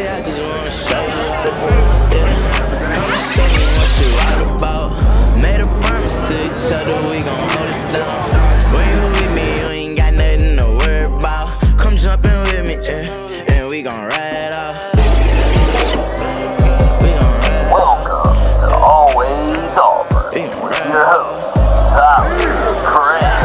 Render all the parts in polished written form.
I just wanna show you off. Yeah. Come and show me what you all about. Made a promise to each other, we gon' hold it down. When you with me, you ain't got nothing to worry about. Come jump in with me, yeah, and we gon' ride off. Welcome to Always Auburn with your host, Tyler Craig.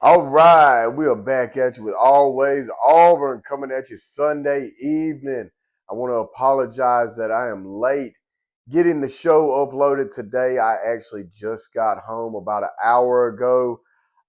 All right, we are back at you with Always Auburn, coming at you Sunday evening. I want to apologize that I am late getting the show uploaded today. I actually just got home about an hour ago.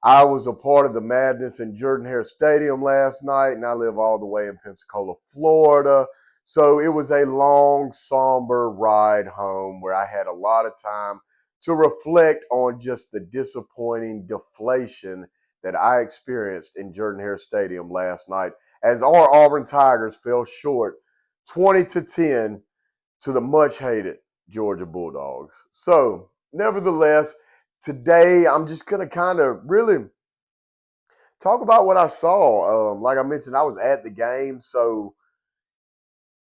I was a part of the madness in Jordan-Hare Stadium last night, and I live all the way in Pensacola, Florida. So it was a long, somber ride home where I had a lot of time to reflect on just the disappointing deflation that I experienced in Jordan-Hare Stadium last night as our Auburn Tigers fell short 20-10 to the much-hated Georgia Bulldogs. So, nevertheless, today I'm just going to kind of really talk about what I saw. Like I mentioned, I was at the game, so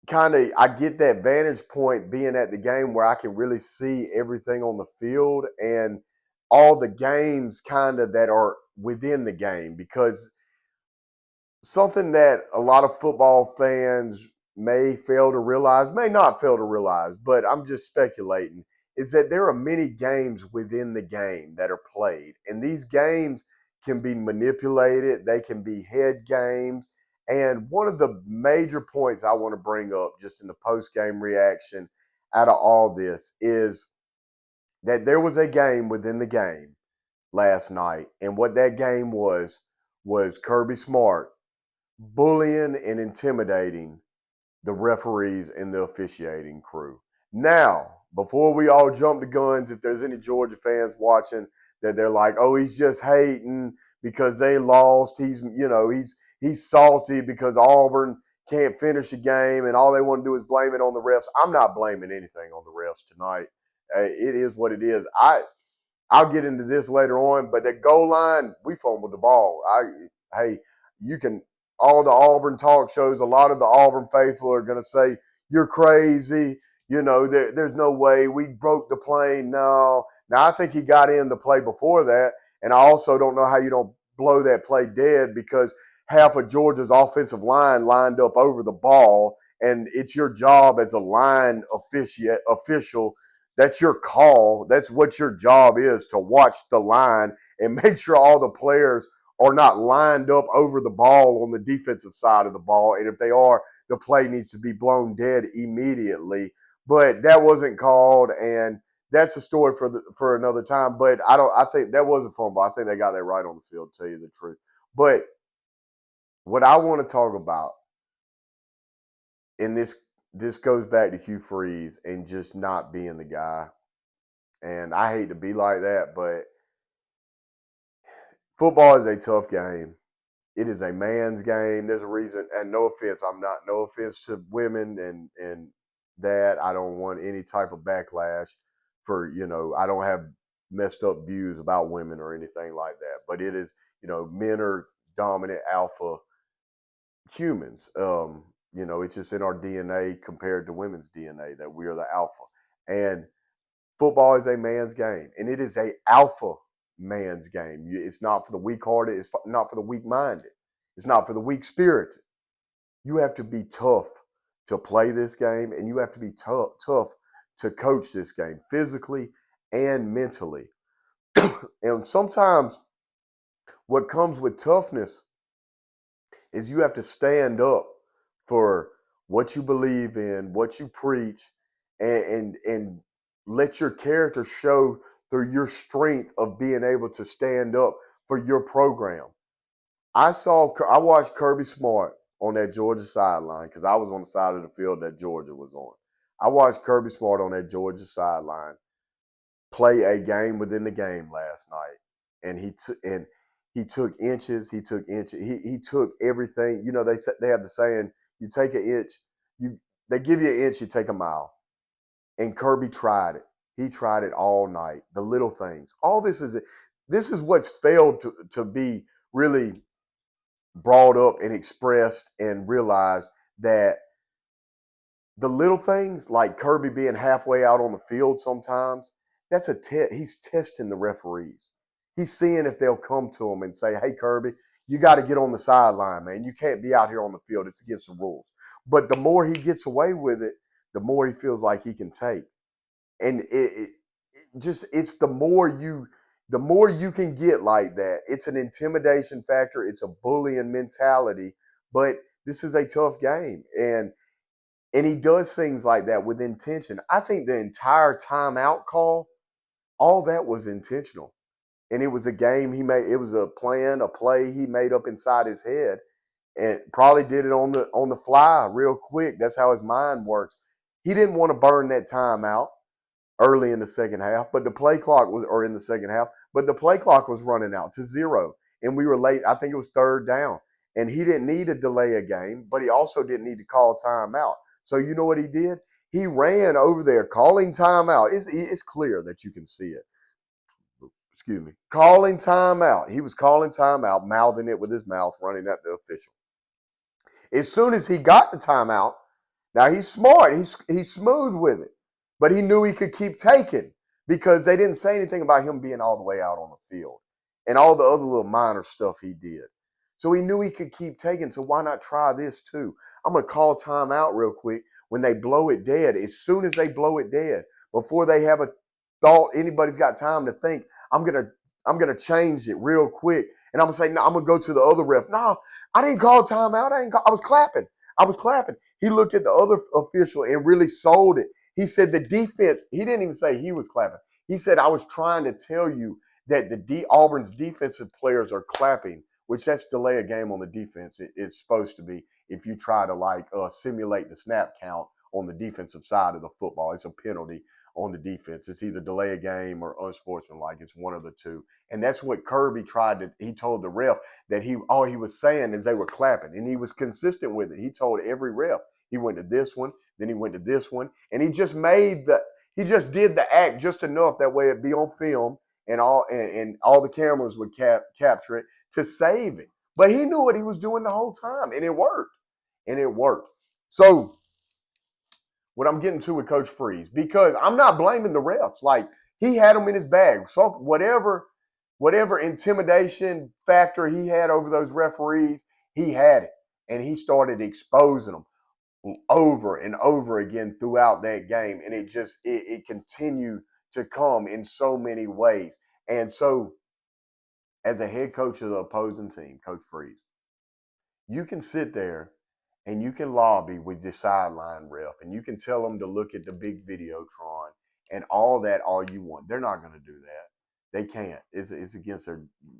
kind of I get that vantage point being at the game where I can really see everything on the field and all the games kind of that are within the game, because something that a lot of football fans may fail to realize, may not fail to realize, but I'm just speculating, is that there are many games within the game that are played. And these games can be manipulated, they can be head games. And one of the major points I want to bring up just in the post-game reaction out of all this is that there was a game within the game last night. And what that game was Kirby Smart bullying and intimidating the referees and the officiating crew. Now, before we all jump the guns, if there's any Georgia fans watching that they're like, "Oh, he's just hating because they lost. He's salty because Auburn can't finish a game and all they want to do is blame it on the refs." I'm not blaming anything on the refs tonight. It is what it is. I'll get into this later on, but that goal line, we fumbled the ball. Hey, you can, all the Auburn talk shows, a lot of the Auburn faithful are going to say, "You're crazy. There's no way we broke the plane." No. Now, I think he got in the play before that, and I also don't know how you don't blow that play dead, because half of Georgia's offensive line lined up over the ball, and it's your job as a line official. That's your call. That's what your job is, to watch the line and make sure all the players are not lined up over the ball on the defensive side of the ball. And if they are, the play needs to be blown dead immediately. But that wasn't called, and that's a story for another time. But I think that wasn't fumble. I think they got that right on the field, to tell you the truth. But what I want to talk about, and this goes back to Hugh Freeze and just not being the guy. And I hate to be like that, but football is a tough game. It is a man's game. There's a reason, and no offense to women and that. I don't want any type of backlash for, I don't have messed up views about women or anything like that. But it is, men are dominant alpha humans. It's just in our DNA compared to women's DNA that we are the alpha. And football is a man's game, and it is a alpha man's game. It's not for the weak-hearted. It's not for the weak-minded. It's not for the weak-spirited. You have to be tough to play this game, and you have to be tough to coach this game physically and mentally. And sometimes what comes with toughness is you have to stand up for what you believe in, what you preach, and let your character show through your strength of being able to stand up for your program. I watched Kirby Smart on that Georgia sideline, because I was on the side of the field that Georgia was on. I watched Kirby Smart on that Georgia sideline play a game within the game last night, and he took inches. He took inches. He took everything. They have the saying, you take an inch, they give you an inch, you take a mile. And Kirby tried it. He tried it all night. The little things. All this is what's failed to be really brought up and expressed and realized, that the little things like Kirby being halfway out on the field sometimes, that's a test. He's testing the referees. He's seeing if they'll come to him and say, hey, Kirby, you got to get on the sideline, man. You can't be out here on the field. It's against the rules. But the more he gets away with it, the more he feels like he can take. And it's the more you can get like that. It's an intimidation factor. It's a bullying mentality. But this is a tough game. And he does things like that with intention. I think the entire timeout call, all that was intentional. And it was a game he made. It was a play he made up inside his head, and probably did it on the fly real quick. That's how his mind works. He didn't want to burn that timeout early in the second half, but the play clock was, or in the second half, but the play clock was running out to 0, and we were late. I think it was 3rd down, and he didn't need to delay a game, but he also didn't need to call timeout. So you know what he did? He ran over there calling timeout. It's clear that you can see it. Excuse me. Calling timeout. He was calling timeout, mouthing it with his mouth, running at the official. As soon as he got the timeout, now he's smart. He's smooth with it. But he knew he could keep taking because they didn't say anything about him being all the way out on the field and all the other little minor stuff he did. So he knew he could keep taking. So why not try this too? I'm going to call timeout real quick when they blow it dead. As soon as they blow it dead, before they have a thought, anybody's got time to think, I'm gonna change it real quick. And I'm gonna say, no, I'm gonna go to the other ref. No, I didn't call timeout. I was clapping. He looked at the other official and really sold it. He said the defense, he didn't even say he was clapping. He said, I was trying to tell you that Auburn's defensive players are clapping, which that's delay a game on the defense. It's supposed to be if you try to simulate the snap count on the defensive side of the football. It's a penalty on the defense. It's either delay a game or unsportsmanlike. It's one of the two. And that's what Kirby he told the ref that all he was saying is they were clapping. And he was consistent with it. He told every ref. He went to this one, then he went to this one. And he just did the act just enough that way it'd be on film and all the cameras would capture it to save it. But he knew what he was doing the whole time, and it worked. So what I'm getting to with Coach Freeze, because I'm not blaming the refs. Like, he had them in his bag. So whatever intimidation factor he had over those referees, he had it. And he started exposing them over and over again throughout that game. And it continued to come in so many ways. And so, as a head coach of the opposing team, Coach Freeze, you can sit there and you can lobby with the sideline ref, and you can tell them to look at the big Videotron and all you want. They're not going to do that. They can't. It's against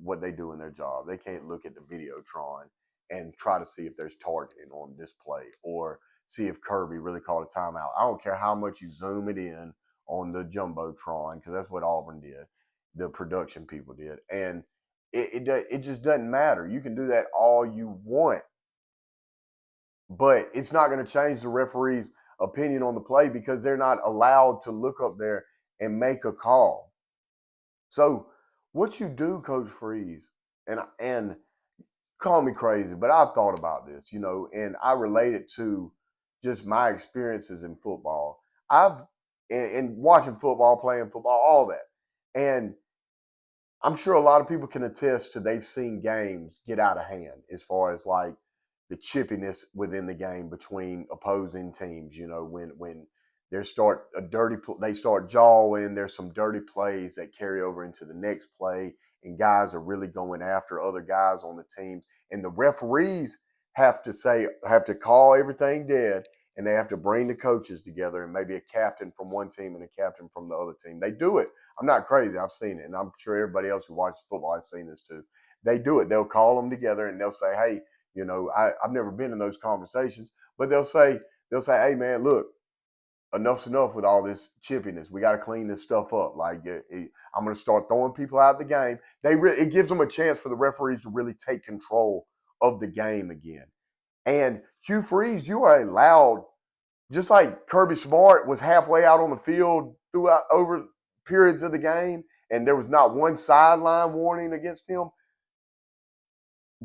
what they do in their job. They can't look at the Videotron and try to see if there's targeting on this play or see if Kirby really called a timeout. I don't care how much you zoom it in on the Jumbotron, because that's what Auburn did. The production people did. And it just doesn't matter. You can do that all you want. But it's not going to change the referee's opinion on the play because they're not allowed to look up there and make a call. So what you do, Coach Freeze, and call me crazy, but I've thought about this, and I relate it to just my experiences in football. In watching football, playing football, all that. And I'm sure a lot of people can attest to they've seen games get out of hand as far as like the chippiness within the game between opposing teams. When they start jawing, there's some dirty plays that carry over into the next play, and guys are really going after other guys on the teams, and the referees have to call everything dead, and they have to bring the coaches together, and maybe a captain from one team and a captain from the other team. They do it. I'm not crazy. I've seen it, and I'm sure everybody else who watches football has seen this too. They do it. They'll call them together, and they'll say, hey, I've never been in those conversations, but they'll say, hey, man, look, enough's enough with all this chippiness. We got to clean this stuff up. Like, I'm going to start throwing people out of the game. It gives them a chance for the referees to really take control of the game again. And Hugh Freeze, you are allowed, just like Kirby Smart was halfway out on the field throughout over periods of the game, and there was not one sideline warning against him.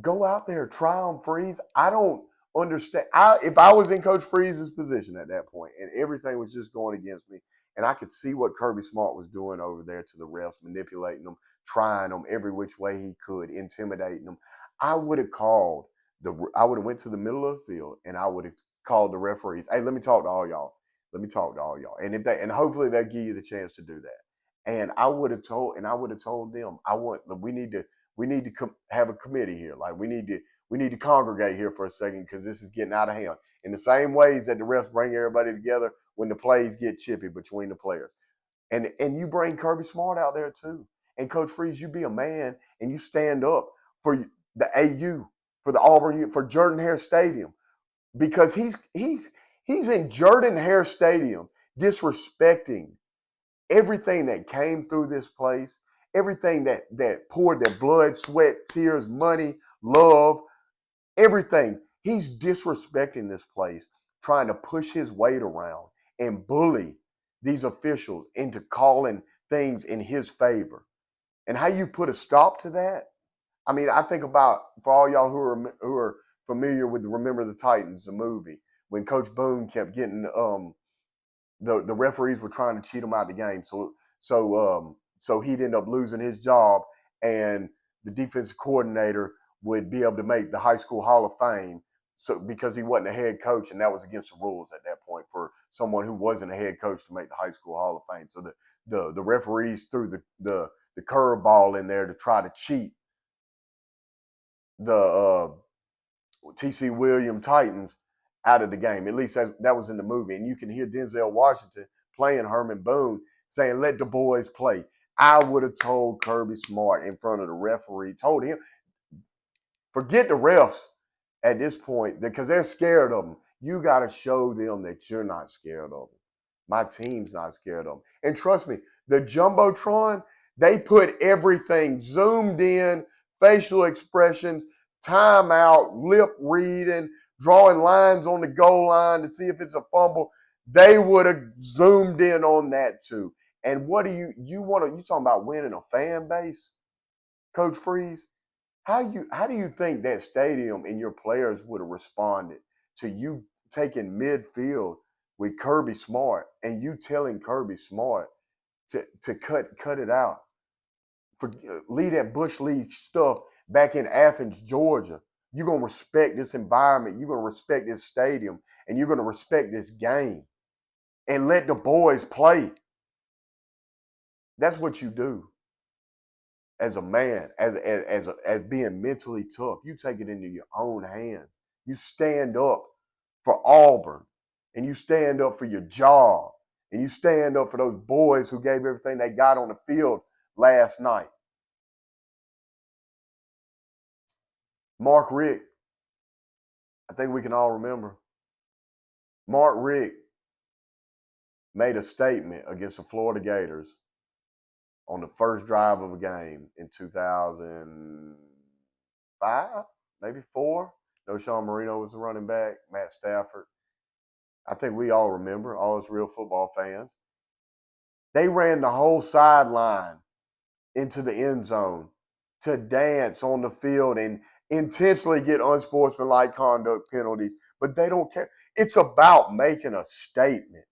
Go out there, try them, Freeze. I don't understand. If I was in Coach Freeze's position at that point and everything was just going against me, and I could see what Kirby Smart was doing over there to the refs, manipulating them, trying them every which way he could, intimidating them, I would have called I would have went to the middle of the field and I would have called the referees. Hey, let me talk to all y'all. Let me talk to all y'all. And hopefully they'll give you the chance to do that. And I would have told them, we need to have a committee here. Like we need to congregate here for a second because this is getting out of hand. In the same ways that the refs bring everybody together when the plays get chippy between the players. And you bring Kirby Smart out there too. And Coach Freeze, you be a man and you stand up for the AU, for the Auburn, for Jordan-Hare Stadium. Because he's in Jordan-Hare Stadium disrespecting everything that came through this place, everything that poured their blood, sweat, tears, money, love, everything. He's disrespecting this place, trying to push his weight around and bully these officials into calling things in his favor. And how you put a stop to that? I mean, I think about, for all y'all who are familiar with Remember the Titans, the movie, when Coach Boone kept getting the referees were trying to cheat him out of the game. So he'd end up losing his job, and the defensive coordinator would be able to make the high school Hall of Fame. So because he wasn't a head coach, and that was against the rules at that point for someone who wasn't a head coach to make the high school Hall of Fame. So the referees threw the curveball in there to try to cheat the TC William Titans out of the game. At least that was in the movie. And you can hear Denzel Washington playing Herman Boone saying, "Let the boys play." I would have told Kirby Smart in front of the referee, told him, forget the refs at this point because they're scared of them. You got to show them that you're not scared of them. My team's not scared of them. And trust me, the Jumbotron, they put everything zoomed in, facial expressions, timeout, lip reading, drawing lines on the goal line to see if it's a fumble. They would have zoomed in on that too. And what do you talking about winning a fan base, Coach Freeze? How do you think that stadium and your players would have responded to you taking midfield with Kirby Smart and you telling Kirby Smart to cut it out? Leave that Bush League stuff back in Athens, Georgia. You're going to respect this environment. You're going to respect this stadium. And you're going to respect this game. And let the boys play. That's what you do as a man, as being mentally tough. You take it into your own hands. You stand up for Auburn. And you stand up for your job. And you stand up for those boys who gave everything they got on the field last night. Mark Richt, I think we can all remember. Mark Richt made a statement against the Florida Gators on the first drive of a game in 2005, maybe 4. No, Sean Marino was the running back, Matt Stafford. I think we all remember, all us real football fans. They ran the whole sideline into the end zone to dance on the field and intentionally get unsportsmanlike conduct penalties, but they don't care. It's about making a statement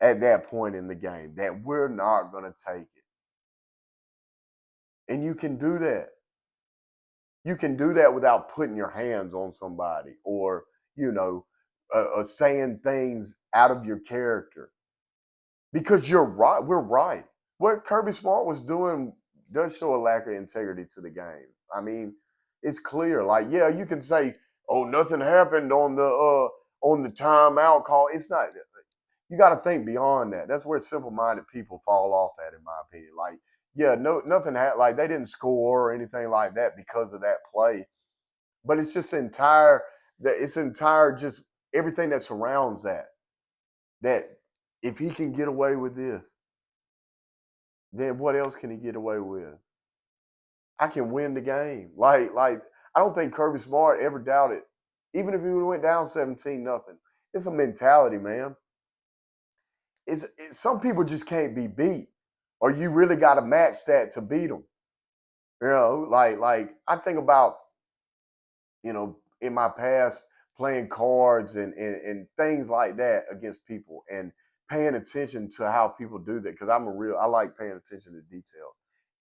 at that point in the game that we're not going to take it. And you can do that. You can do that without putting your hands on somebody or, saying things out of your character. Because you're right. We're right. What Kirby Smart was doing does show a lack of integrity to the game. I mean, it's clear. Like, yeah, you can say, "Oh, nothing happened on the timeout call." It's not. You got to think beyond that. That's where simple-minded people fall off at, in my opinion. Like, yeah, nothing like they didn't score or anything like that because of that play. But it's just just everything that surrounds that. That if he can get away with this, then what else can he get away with? I can win the game. Like I don't think Kirby Smart ever doubted, even if he would have went down 17-0. It's a mentality, man. Some people just can't be beat, or you really got to match that to beat them. Like I think about, in my past playing cards and things like that against people and paying attention to how people do that because I like paying attention to details.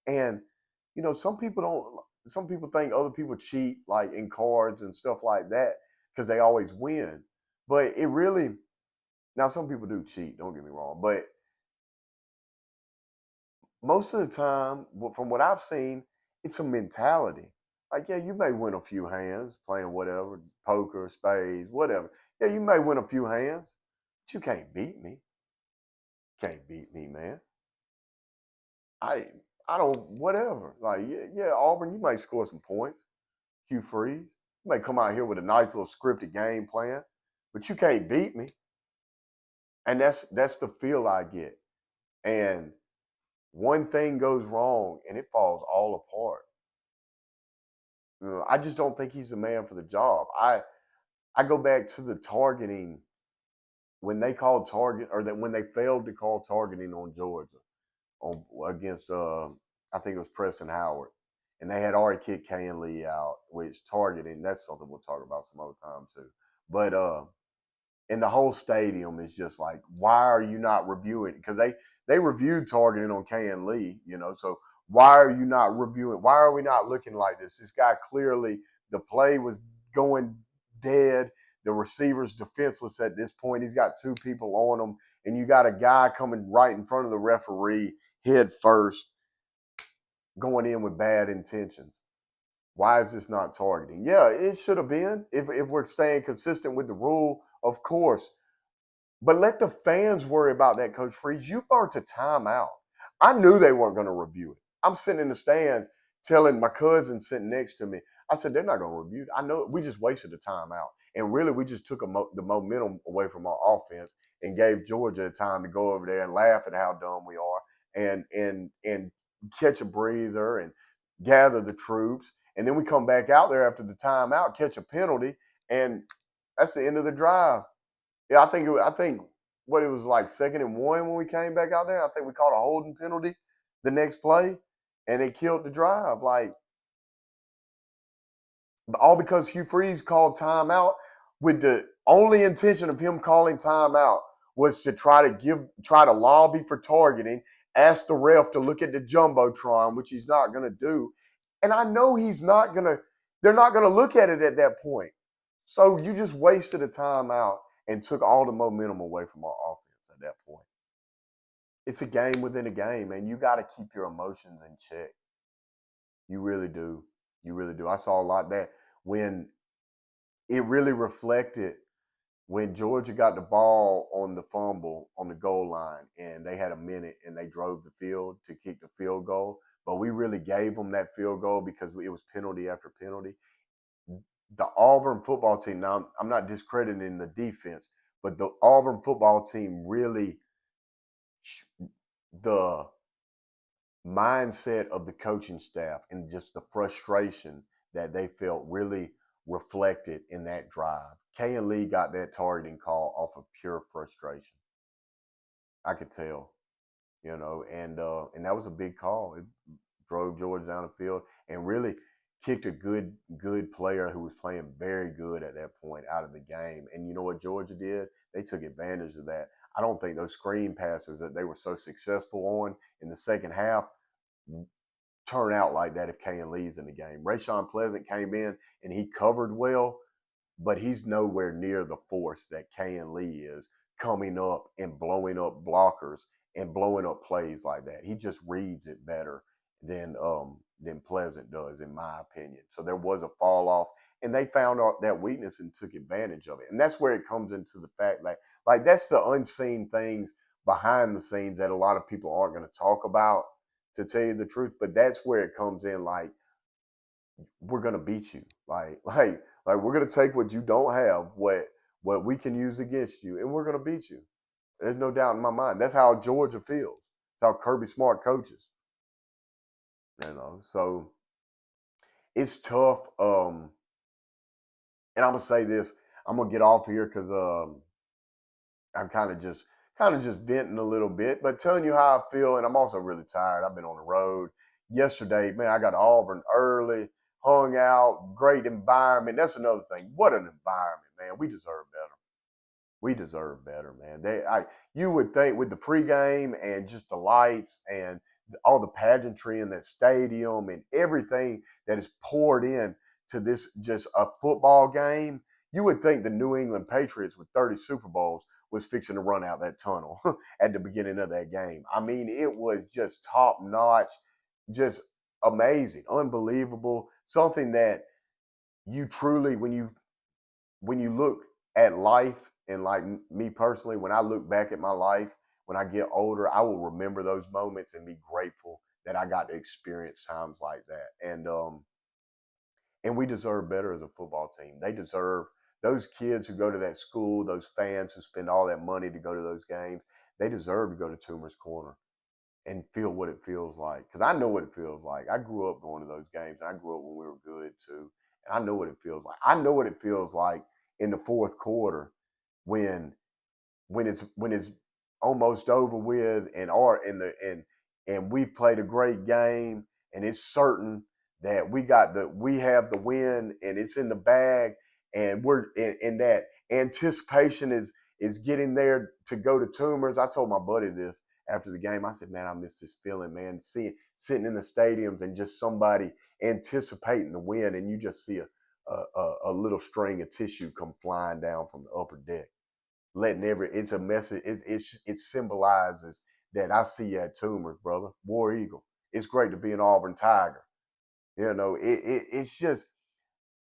And some people don't. Some people think other people cheat like in cards and stuff like that because they always win. But it really now some people do cheat. Don't get me wrong, but most of the time, from what I've seen, it's a mentality. Like, yeah, you may win a few hands playing whatever, poker, spades, whatever. Yeah, you may win a few hands, but you can't beat me. Can't beat me, man. I I don't whatever. Like, yeah, Auburn, you might score some points. Hugh Freeze, you may come out here with a nice little scripted game plan, but you can't beat me. And that's the feel I get. And one thing goes wrong and it falls all apart. I just don't think he's the man for the job. I go back to the targeting when they called target or that when they failed to call targeting on Georgia on against I think it was Preston Howard, and they had already kicked Kane Lee out, which targeting that's something we'll talk about some other time too. But and the whole stadium is just like, why are you not reviewing? Because they reviewed targeting on Kane Lee, so why are you not reviewing? Why are we not looking like this? This guy clearly the play was going dead. The receiver's defenseless at this point. He's got two people on him, and you got a guy coming right in front of the referee head first, going in with bad intentions. Why is this not targeting? Yeah, it should have been. If we're staying consistent with the rule, of course. But let the fans worry about that, Coach Freeze. You burnt a timeout. I knew they weren't going to review it. I'm sitting in the stands telling my cousin sitting next to me, I said, they're not going to review it. I know we just wasted the timeout. And really, we just took the momentum away from our offense and gave Georgia time to go over there and laugh at how dumb we are and catch a breather and gather the troops. And then we come back out there after the timeout, catch a penalty, and that's the end of the drive. Yeah, I think what it was like 2nd and 1 when we came back out there. I think we caught a holding penalty the next play, and it killed the drive. Like all because Hugh Freeze called timeout with the only intention of him calling timeout was to try to lobby for targeting, ask the ref to look at the jumbotron, which he's not going to do, and I know he's not going to. They're not going to look at it at that point. So you just wasted a timeout and took all the momentum away from our offense at that point. It's a game within a game, man. You got to keep your emotions in check. You really do. You really do. I saw a lot of that when it really reflected when Georgia got the ball on the fumble on the goal line and they had a minute and they drove the field to kick the field goal. But we really gave them that field goal because it was penalty after penalty. The Auburn football team, now I'm not discrediting the defense, but the Auburn football team really, the mindset of the coaching staff and just the frustration that they felt really reflected in that drive. Kay and Lee got that targeting call off of pure frustration. I could tell, and that was a big call. It drove Georgia down the field and really kicked a good player who was playing very good at that point out of the game. And you know what Georgia did? They took advantage of that. I don't think those screen passes that they were so successful on in the second half turn out like that if Kane Lee's in the game. Rashawn Pleasant came in and he covered well, but he's nowhere near the force that Kane Lee is coming up and blowing up blockers and blowing up plays like that. He just reads it better than Pleasant does, in my opinion. So there was a fall off, and they found out that weakness and took advantage of it. And that's where it comes into the fact that, like, that's the unseen things behind the scenes that a lot of people aren't going to talk about, to tell you the truth. But that's where it comes in. Like, we're going to beat you. Like we're going to take what you don't have, what we can use against you, and we're going to beat you. There's no doubt in my mind. That's how Georgia feels. That's how Kirby Smart coaches. So it's tough. And I'm gonna say this. I'm gonna get off here because I'm kind of just venting a little bit, but telling you how I feel. And I'm also really tired. I've been on the road yesterday. Man, I got to Auburn early. hung out, great environment. That's another thing. What an environment, man. We deserve better. We deserve better, man. You would think with the pregame and just the lights and all the pageantry in that stadium and everything that is poured in to this just a football game, you would think the New England Patriots with 30 Super Bowls was fixing to run out that tunnel at the beginning of that game. I mean, it was just top notch, just amazing, unbelievable, something that you truly when you look at life and like me personally, when I look back at my life, when I get older, I will remember those moments and be grateful that I got to experience times like that. And we deserve better as a football team. They deserve those kids who go to that school, those fans who spend all that money to go to those games. They deserve to go to Toomer's Corner and feel what it feels like. Because I know what it feels like. I grew up going to those games, and I grew up when we were good too. And I know what it feels like. I know what it feels like in the fourth quarter when when it's almost over with and we've played a great game and it's certain that we have the win and it's in the bag and we're in that anticipation is getting there to go to Tumors. I told my buddy this after the game. I said, man, I miss this feeling, man, sitting in the stadiums and just somebody anticipating the win and you just see a little string of tissue come flying down from the upper deck, letting it's a message. It symbolizes that I see you at Tumors, brother. War Eagle. It's great to be an Auburn Tiger. It's just,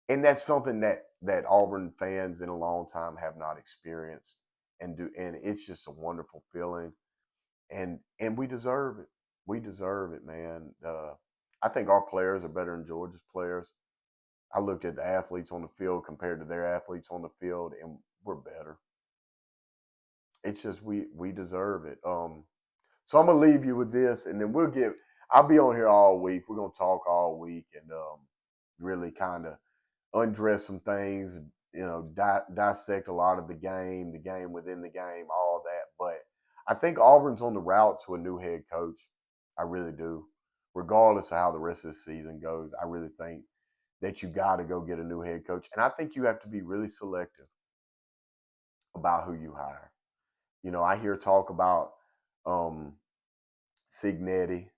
and that's something that Auburn fans in a long time have not experienced, and it's just a wonderful feeling, and we deserve it. We deserve it, man. I think our players are better than Georgia's players. I looked at the athletes on the field compared to their athletes on the field, and we're better. It's just we deserve it. So I'm gonna leave you with this, and then I'll be on here all week. We're gonna talk all week and really kind of undress some things, dissect a lot of the game within the game, all that. But I think Auburn's on the route to a new head coach. I really do. Regardless of how the rest of the season goes, I really think that you got to go get a new head coach. And I think you have to be really selective about who you hire. I hear talk about Signetti.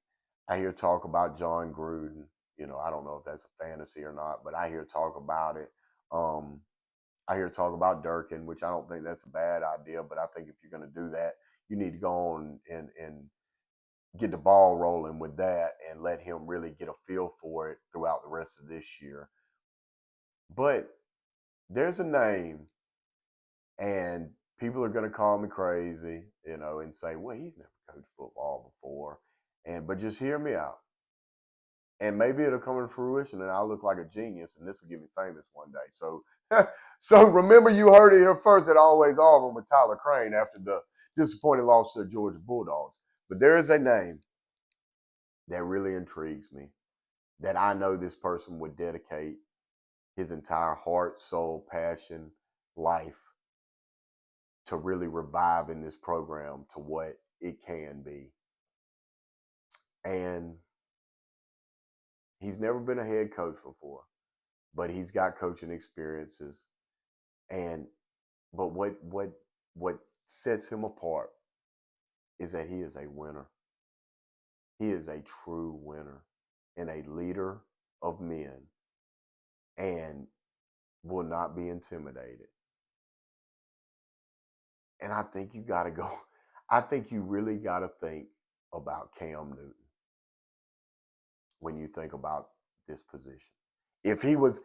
I hear talk about John Gruden. I don't know if that's a fantasy or not, but I hear talk about it. I hear talk about Durkin, which I don't think that's a bad idea, but I think if you're going to do that, you need to go on and get the ball rolling with that and let him really get a feel for it throughout the rest of this year. But there's a name, and people are going to call me crazy, and say, well, he's never coached football before. But just hear me out. And maybe it'll come to fruition and I'll look like a genius and this will get me famous one day. So remember, you heard it here first at Always Auburn with Tyler Crane after the disappointing loss to the Georgia Bulldogs. But there is a name that really intrigues me, that I know this person would dedicate his entire heart, soul, passion, life to really reviving this program to what it can be. And he's never been a head coach before, but he's got coaching experiences. But what sets him apart is that he is a winner. He is a true winner and a leader of men and will not be intimidated. And I think you got to go. I think you really got to think about Cam Newton when you think about this position. If he was,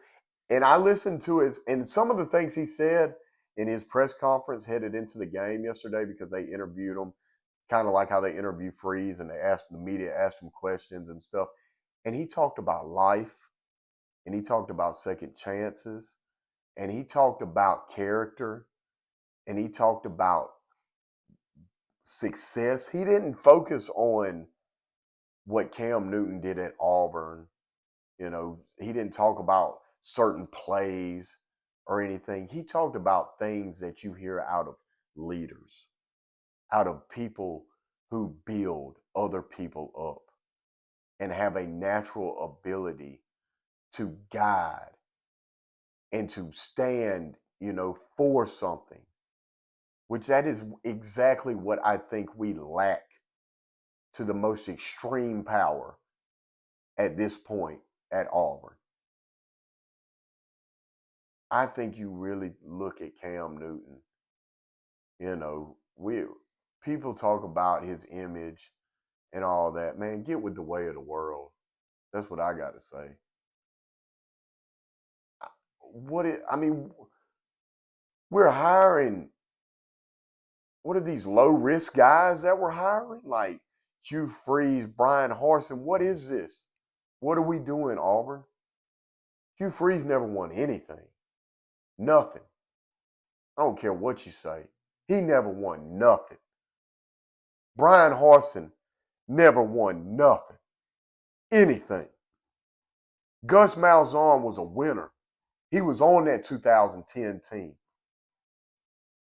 and I listened to and some of the things he said in his press conference headed into the game yesterday, because they interviewed him, kind of like how they interview Freeze, and the media asked him questions and stuff. And he talked about life, and he talked about second chances, and he talked about character, and he talked about success. He didn't focus on what Cam Newton did at Auburn. He didn't talk about certain plays or anything. He talked about things that you hear out of leaders, out of people who build other people up and have a natural ability to guide and to stand, for something, which that is exactly what I think we lack to the most extreme power at this point at Auburn. I think you really look at Cam Newton, we people talk about his image and all that. Man, get with the way of the world. That's what I got to say. We're hiring, what are these low risk guys that we're hiring? Like Hugh Freeze, Brian Harsin. What is this? What are we doing, Auburn? Hugh Freeze never won anything. Nothing. I don't care what you say. He never won nothing. Brian Harsin never won nothing. Anything. Gus Malzahn was a winner. He was on that 2010 team.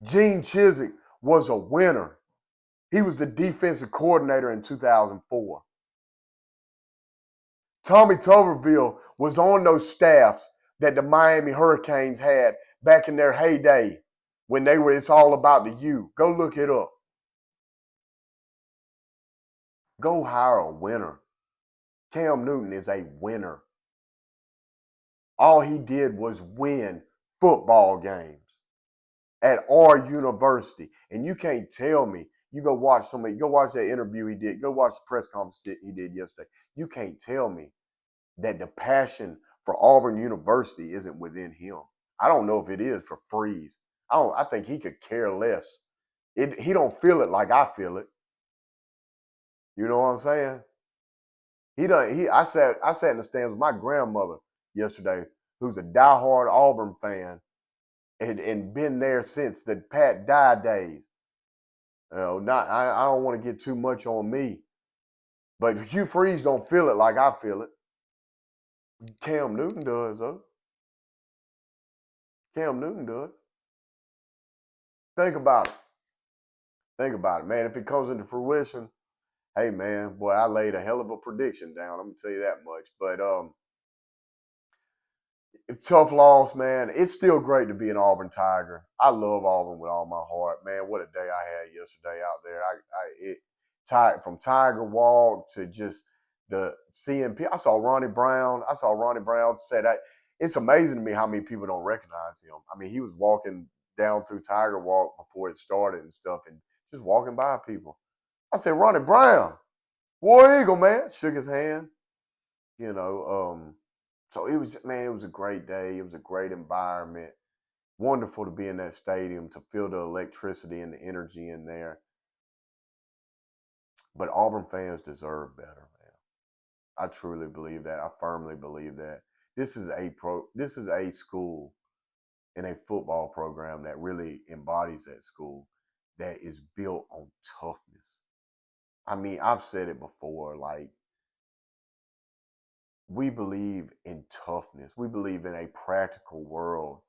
Gene Chizik was a winner. He was the defensive coordinator in 2004. Tommy Tuberville was on those staffs that the Miami Hurricanes had back in their heyday when they were, it's all about the U. Go look it up. Go hire a winner. Cam Newton is a winner. All he did was win football games at our university. And you can't tell me, you go watch that interview he did, go watch the press conference he did yesterday. You can't tell me that the passion for Auburn University isn't within him. I don't know if it is for Freeze. I think he could care less. He don't feel it like I feel it. You know what I'm saying? I sat in the stands with my grandmother yesterday, who's a diehard Auburn fan and been there since the Pat Dye days. I don't want to get too much on me, but Hugh Freeze don't feel it like I feel it. Cam Newton does, though. Cam Newton does. Think about it, man. If it comes into fruition, hey, man, boy, I laid a hell of a prediction down. I'm gonna tell you that much. But tough loss, man. It's still great to be an Auburn Tiger. I love Auburn with all my heart, man. What a day I had yesterday out there. From Tiger Walk to just the CMP. I saw Ronnie Brown. Said that. It's amazing to me how many people don't recognize him. I mean, he was walking down through Tiger Walk before it started and stuff, and just walking by people. I said, Ronnie Brown, War Eagle, man. Shook his hand. So it was a great day. It was a great environment. Wonderful to be in that stadium, to feel the electricity and the energy in there. But Auburn fans deserve better, man. I truly believe that. I firmly believe that. This is a school and a football program that really embodies that school, that is built on toughness. I mean, I've said it before, like, we believe in toughness. We believe in a practical world.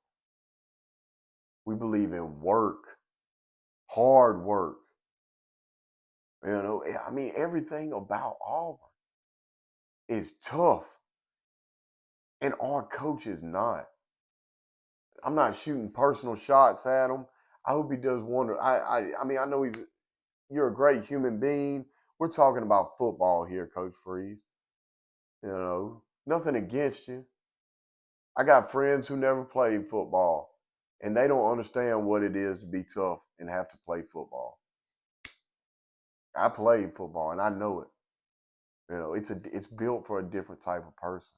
We believe in work, hard work. I mean, everything about Auburn is tough. And our coach is not. I'm not shooting personal shots at him. I hope he does wonder. I mean, I know you're a great human being. We're talking about football here, Coach Freeze. Nothing against you. I got friends who never played football, and they don't understand what it is to be tough and have to play football. I played football, and I know it. It's built for a different type of person,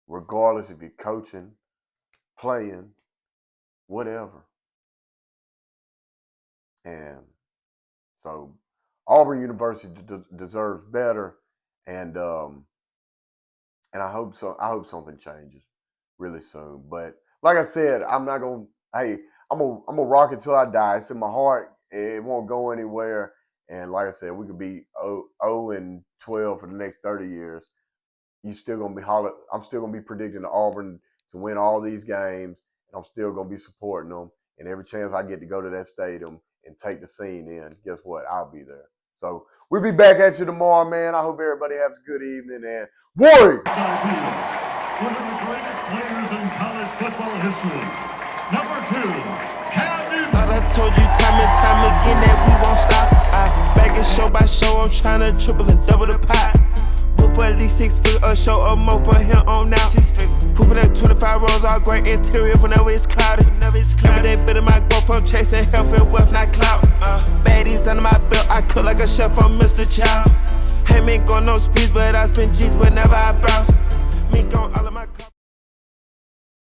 regardless if you're coaching, playing, whatever. And so Auburn University deserves better, and I hope so. I hope something changes really soon. But like I said, I'm gonna rock it till I die. It's in my heart. It won't go anywhere. And like I said, we could be 0-12 for the next 30 years. I'm still gonna be predicting Auburn to win all these games, and I'm still gonna be supporting them. And every chance I get to go to that stadium and take the scene in, guess what? I'll be there. So we'll be back at you tomorrow, man. I hope everybody has a good evening, and Warrior! one of the greatest players in college football history. Number 2, Cam Newton. Thought I told you time and time again that we won't stop. Back it show by show, I'm tryna triple and double the pot. Book for at least 6 figures, a show or more for him on now. 6 figures. Pooping at 25 rows, all great interior whenever it's cloudy. Every day better my growth from chasing health and wealth, not clout. Baddies under my belt, I cook like a chef on Mr. Chow. Ain't been going no speeds, but I spend G's whenever I browse. Mink on all of my